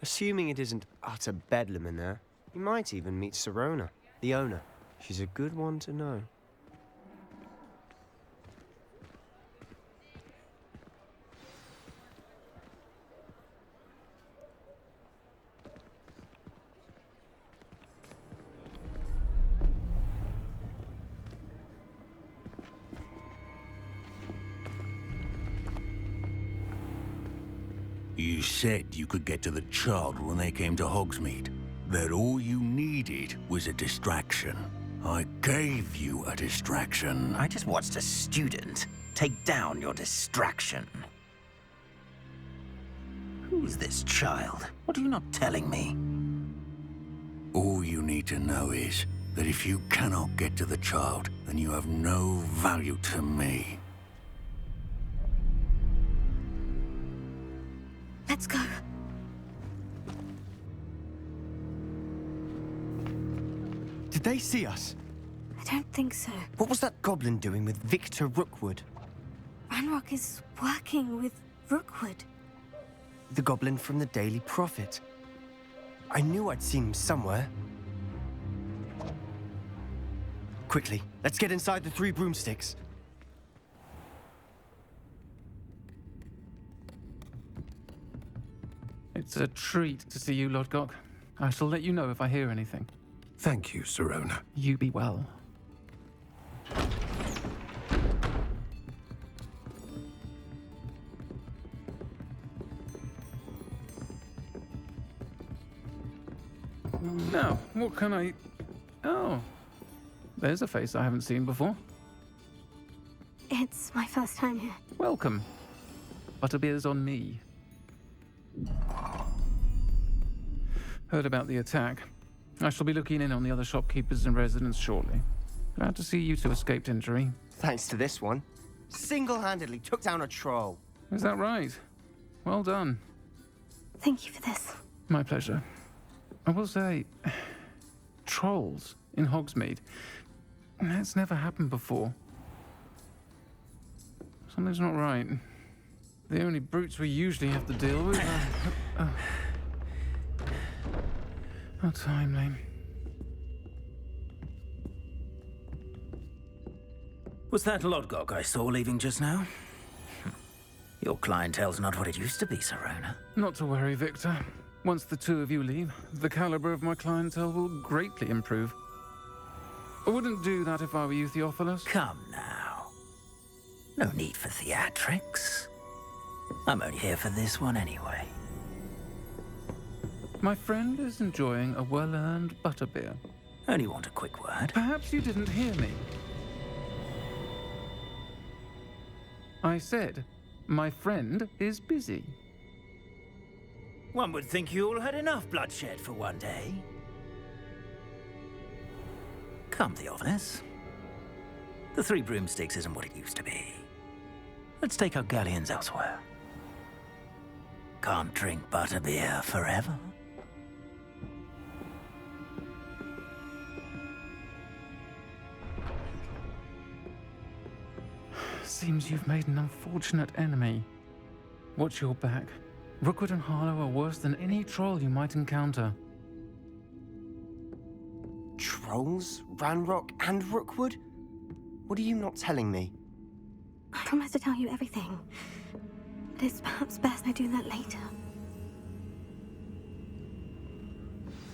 Assuming it isn't utter bedlam in there, you might even meet Sirona, the owner. She's a good one to know. You said you could get to the child when they came to Hogsmeade. That all you needed was a distraction. I gave you a distraction. I just watched a student take down your distraction. Who's this child? What are you not telling me? All you need to know is that if you cannot get to the child, then you have no value to me. Let's go. Did they see us? I don't think so. What was that goblin doing with Victor Rookwood? Ranrock is working with Rookwood. The goblin from the Daily Prophet. I knew I'd seen him somewhere. Quickly, let's get inside the Three Broomsticks. It's a treat to see you, Lodgok. I shall let you know if I hear anything. Thank you, Sirona. You be well. Now, what can I... Oh, there's a face I haven't seen before. It's my first time here. Welcome. Butterbeer's on me. Heard about the attack. I shall be looking in on the other shopkeepers and residents shortly. Glad to see you two escaped injury. Thanks to this one. Single-handedly took down a troll. Is that right? Well done. Thank you for this. My pleasure. I will say, trolls in Hogsmeade. That's never happened before. Something's not right. The only brutes we usually have to deal with are... How timely. Was that Lodgok I saw leaving just now? Your clientele's not what it used to be, Sirona. Not to worry, Victor. Once the two of you leave, the caliber of my clientele will greatly improve. I wouldn't do that if I were you, Theophilus. Come now. No need for theatrics. I'm only here for this one anyway. My friend is enjoying a well-earned butterbeer. Only want a quick word. Perhaps you didn't hear me. I said, my friend is busy. One would think you all had enough bloodshed for one day. Come, Theophilus. The Three Broomsticks isn't what it used to be. Let's take our galleons elsewhere. Can't drink butterbeer forever. Seems you've made an unfortunate enemy. Watch your back. Rookwood and Harlow are worse than any troll you might encounter. Trolls? Ranrock and Rookwood? What are you not telling me? I promise to tell you everything. But it's perhaps best I do that later.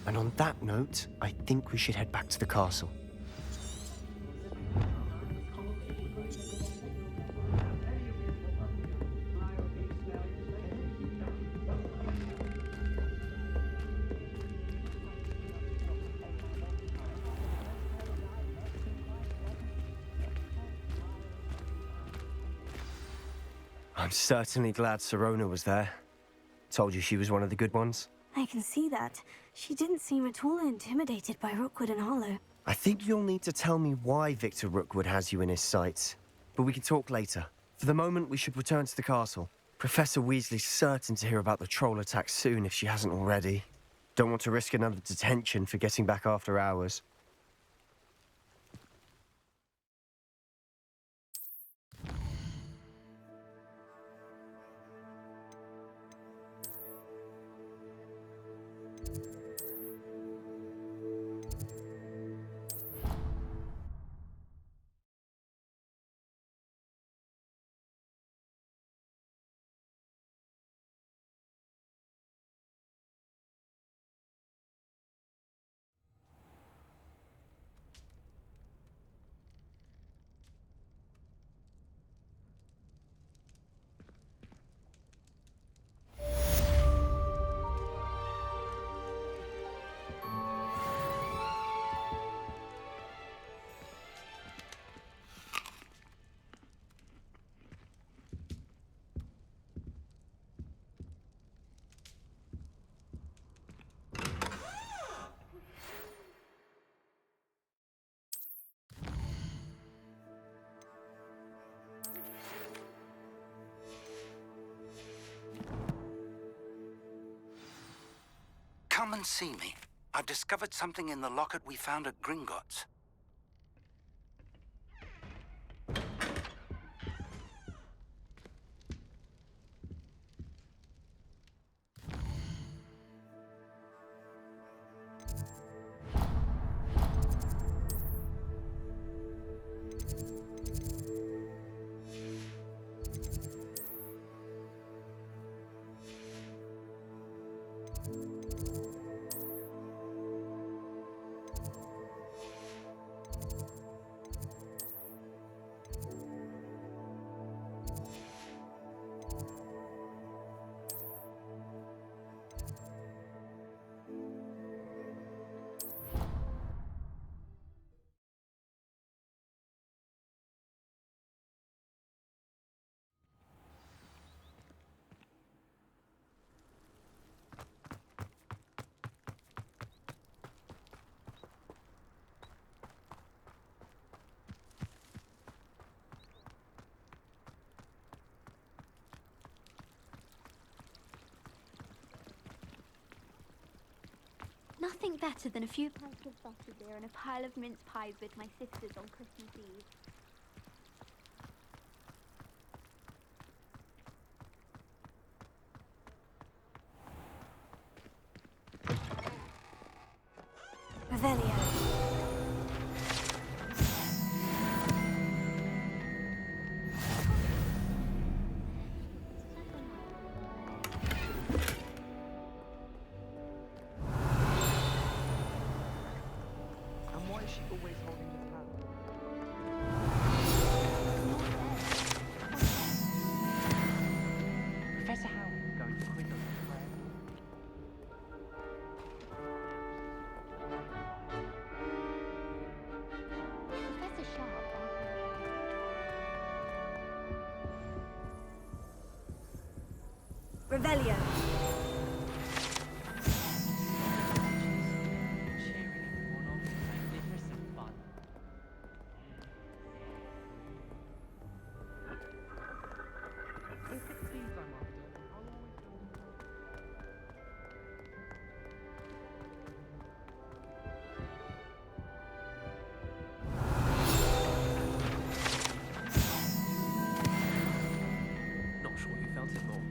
And on that note, I think we should head back to the castle. I'm certainly glad Sirona was there. Told you she was one of the good ones. I can see that. She didn't seem at all intimidated by Rookwood and Harlow. I think you'll need to tell me why Victor Rookwood has you in his sights. But we can talk later. For the moment, we should return to the castle. Professor Weasley's certain to hear about the troll attack soon if she hasn't already. Don't want to risk another detention for getting back after hours. Come and see me. I've discovered something in the locket we found at Gringotts. Nothing better than a few pints of butterbeer and a pile of mince pies with my sisters on Christmas Eve. Revelio. And why is she always holding the pan? Professor Howard going to quit us Professor Sharp, Revelio. cheering everyone on, magnificent fun. Is it tea time after? I'll always go. Not sure who felt it more.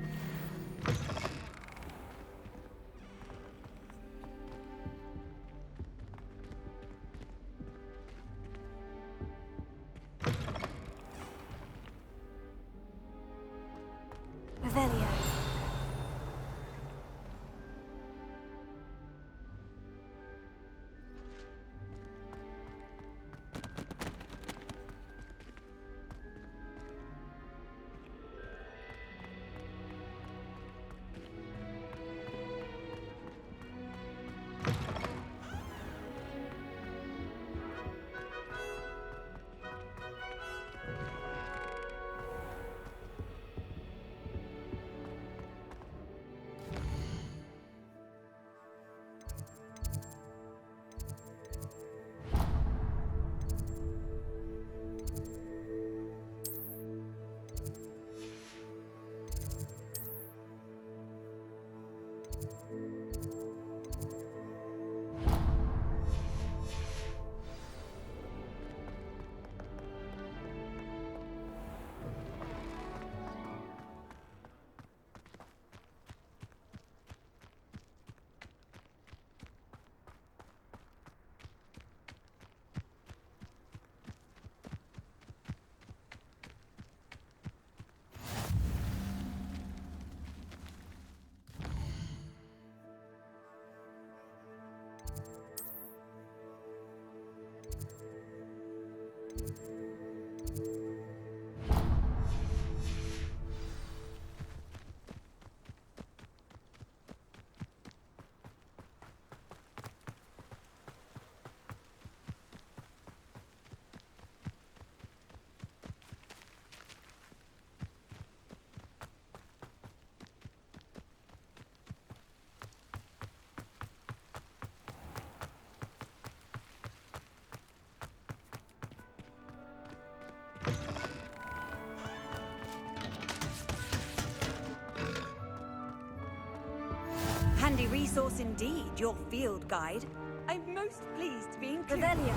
handy resource indeed, your field guide. I'm most pleased to be included. Revelia.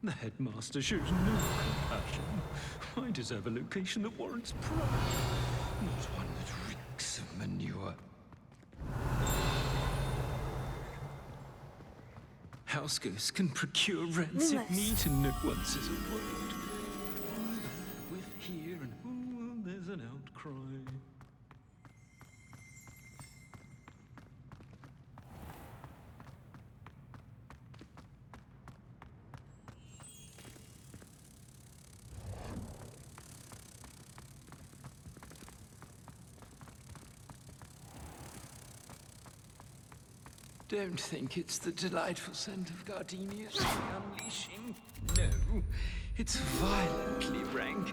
The headmaster shows no compassion. I deserve a location that warrants pride, not one that reeks of manure. House ghosts can procure rancid meat and no one says a word. Whiff here and oh, there's an outcry. Don't think it's the delightful scent of gardenia I'm unleashing. No, it's violently rank.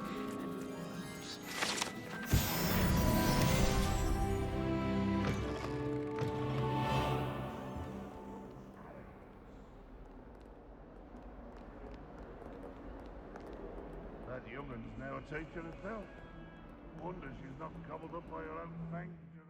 That youngun's now a teacher herself. Wonder she's not gobbled up by her own fang tonight.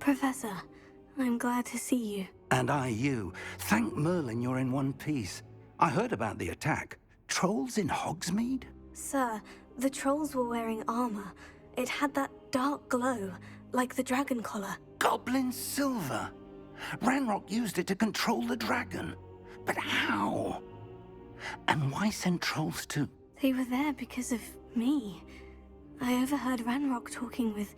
Professor, I'm glad to see you. And I you. Thank Merlin you're in one piece. I heard about the attack. Trolls in Hogsmeade? Sir, the trolls were wearing armor. It had that dark glow, like the dragon collar. Goblin silver. Ranrock used it to control the dragon. But how? And why send trolls to... They were there because of me. I overheard Ranrock talking with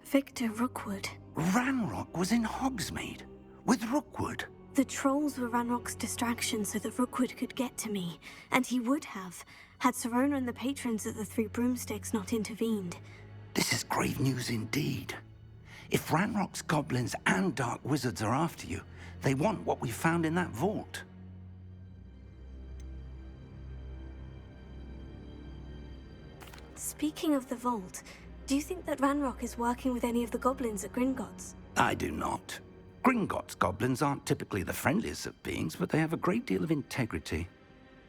Victor Rookwood. Ranrock was in Hogsmeade? With Rookwood? The trolls were Ranrock's distraction so that Rookwood could get to me. And he would have, had Sirona and the patrons of the Three Broomsticks not intervened. This is grave news indeed. If Ranrock's goblins and dark wizards are after you, they want what we found in that vault. Speaking of the vault, do you think that Ranrock is working with any of the goblins at Gringotts? I do not. Gringotts goblins aren't typically the friendliest of beings, but they have a great deal of integrity.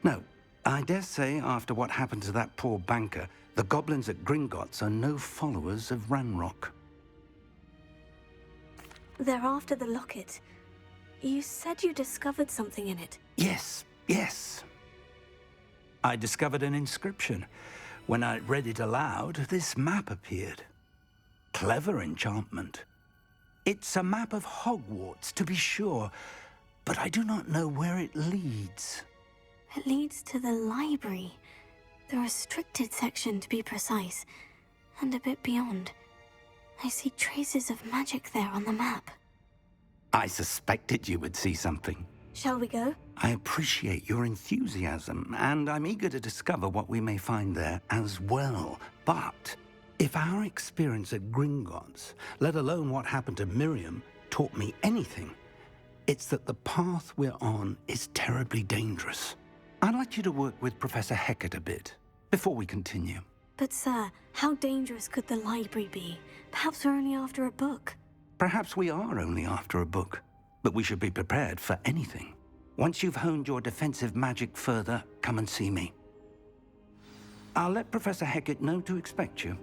No, I dare say after what happened to that poor banker, the goblins at Gringotts are no followers of Ranrock. They're after the locket. You said you discovered something in it. Yes. I discovered an inscription. When I read it aloud, this map appeared. Clever enchantment. It's a map of Hogwarts, to be sure, but I do not know where it leads. It leads to the library. The restricted section, to be precise. And a bit beyond. I see traces of magic there on the map. I suspected you would see something. Shall we go? I appreciate your enthusiasm, and I'm eager to discover what we may find there as well. But if our experience at Gringotts, let alone what happened to Miriam, taught me anything, it's that the path we're on is terribly dangerous. I'd like you to work with Professor Hecat a bit before we continue. But sir, how dangerous could the library be? Perhaps we're only after a book. Perhaps we are only after a book, but we should be prepared for anything. Once you've honed your defensive magic further, come and see me. I'll let Professor Hecat know to expect you.